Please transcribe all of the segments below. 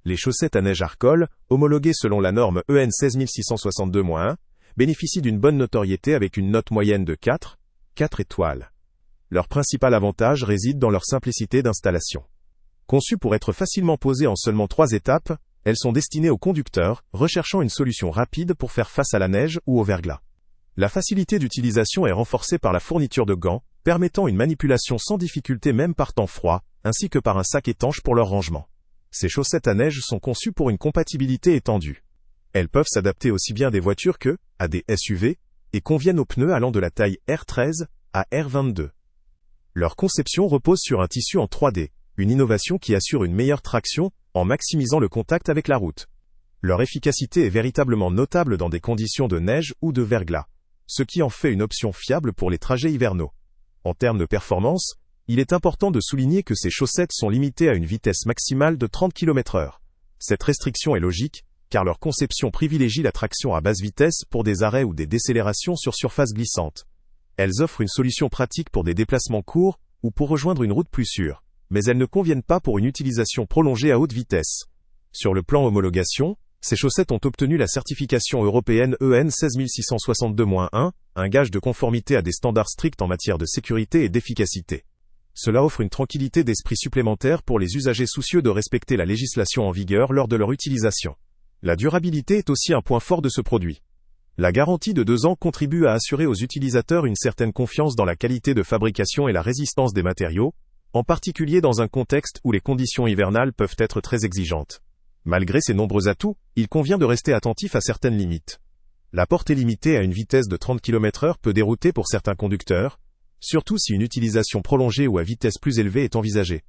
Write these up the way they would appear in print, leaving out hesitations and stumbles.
Les chaussettes à neige Arcole, homologuées selon la norme EN 16662-1, bénéficient d'une bonne notoriété avec une note moyenne de 4 étoiles. Leur principal avantage réside dans leur simplicité d'installation. Conçues pour être facilement posées en seulement 3 étapes, elles sont destinées aux conducteurs recherchant une solution rapide pour faire face à la neige ou au verglas. La facilité d'utilisation est renforcée par la fourniture de gants, permettant une manipulation sans difficulté même par temps froid, ainsi que par un sac étanche pour leur rangement. Ces chaussettes à neige sont conçues pour une compatibilité étendue. Elles peuvent s'adapter aussi bien à des voitures que à des SUV et conviennent aux pneus allant de la taille R13 à R22. Leur conception repose sur un tissu en 3D, une innovation qui assure une meilleure traction en maximisant le contact avec la route. Leur efficacité est véritablement notable dans des conditions de neige ou de verglas, ce qui en fait une option fiable pour les trajets hivernaux. En termes de performance, il est important de souligner que ces chaussettes sont limitées à une vitesse maximale de 30 km/h. Cette restriction est logique, car leur conception privilégie la traction à basse vitesse pour des arrêts ou des décélérations sur surface glissante. Elles offrent une solution pratique pour des déplacements courts ou pour rejoindre une route plus sûre, mais elles ne conviennent pas pour une utilisation prolongée à haute vitesse. Sur le plan homologation, ces chaussettes ont obtenu la certification européenne EN 16662-1, un gage de conformité à des standards stricts en matière de sécurité et d'efficacité. Cela offre une tranquillité d'esprit supplémentaire pour les usagers soucieux de respecter la législation en vigueur lors de leur utilisation. La durabilité est aussi un point fort de ce produit. La garantie de 2 ans contribue à assurer aux utilisateurs une certaine confiance dans la qualité de fabrication et la résistance des matériaux, en particulier dans un contexte où les conditions hivernales peuvent être très exigeantes. Malgré ces nombreux atouts, il convient de rester attentif à certaines limites. La portée limitée à une vitesse de 30 km/h peut dérouter pour certains conducteurs, surtout si une utilisation prolongée ou à vitesse plus élevée est envisagée.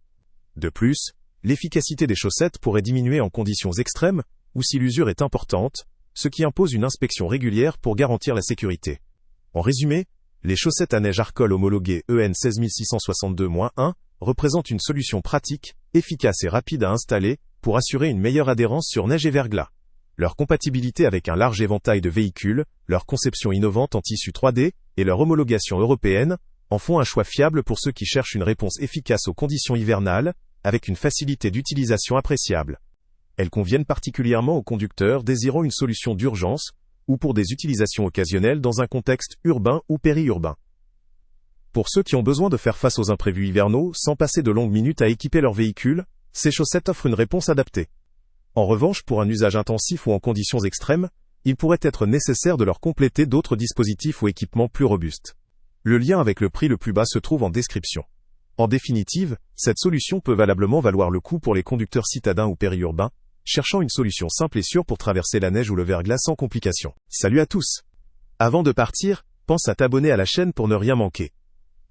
De plus, l'efficacité des chaussettes pourrait diminuer en conditions extrêmes ou si l'usure est importante, ce qui impose une inspection régulière pour garantir la sécurité. En résumé, les chaussettes à neige Arcole homologuées EN 16662-1 représentent une solution pratique, efficace et rapide à installer pour assurer une meilleure adhérence sur neige et verglas. Leur compatibilité avec un large éventail de véhicules, leur conception innovante en tissu 3D et leur homologation européenne en font un choix fiable pour ceux qui cherchent une réponse efficace aux conditions hivernales, avec une facilité d'utilisation appréciable. Elles conviennent particulièrement aux conducteurs désirant une solution d'urgence ou pour des utilisations occasionnelles dans un contexte urbain ou périurbain. Pour ceux qui ont besoin de faire face aux imprévus hivernaux sans passer de longues minutes à équiper leur véhicule, ces chaussettes offrent une réponse adaptée. En revanche, pour un usage intensif ou en conditions extrêmes, il pourrait être nécessaire de leur compléter d'autres dispositifs ou équipements plus robustes. Le lien avec le prix le plus bas se trouve en description. En définitive, cette solution peut valablement valoir le coup pour les conducteurs citadins ou périurbains, cherchant une solution simple et sûre pour traverser la neige ou le verglas sans complications. Salut à tous! Avant de partir, pense à t'abonner à la chaîne pour ne rien manquer.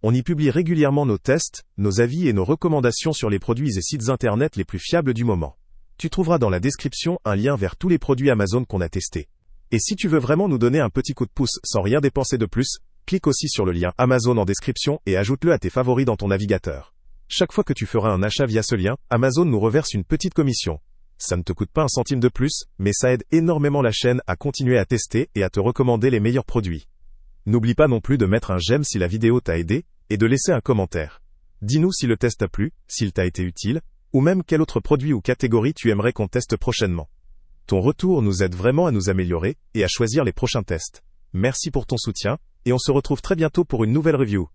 On y publie régulièrement nos tests, nos avis et nos recommandations sur les produits et sites internet les plus fiables du moment. Tu trouveras dans la description un lien vers tous les produits Amazon qu'on a testés. Et si tu veux vraiment nous donner un petit coup de pouce sans rien dépenser de plus, clique aussi sur le lien Amazon en description et ajoute-le à tes favoris dans ton navigateur. Chaque fois que tu feras un achat via ce lien, Amazon nous reverse une petite commission. Ça ne te coûte pas un centime de plus, mais ça aide énormément la chaîne à continuer à tester et à te recommander les meilleurs produits. N'oublie pas non plus de mettre un j'aime si la vidéo t'a aidé, et de laisser un commentaire. Dis-nous si le test t'a plu, s'il t'a été utile, ou même quel autre produit ou catégorie tu aimerais qu'on teste prochainement. Ton retour nous aide vraiment à nous améliorer et à choisir les prochains tests. Merci pour ton soutien, et on se retrouve très bientôt pour une nouvelle review.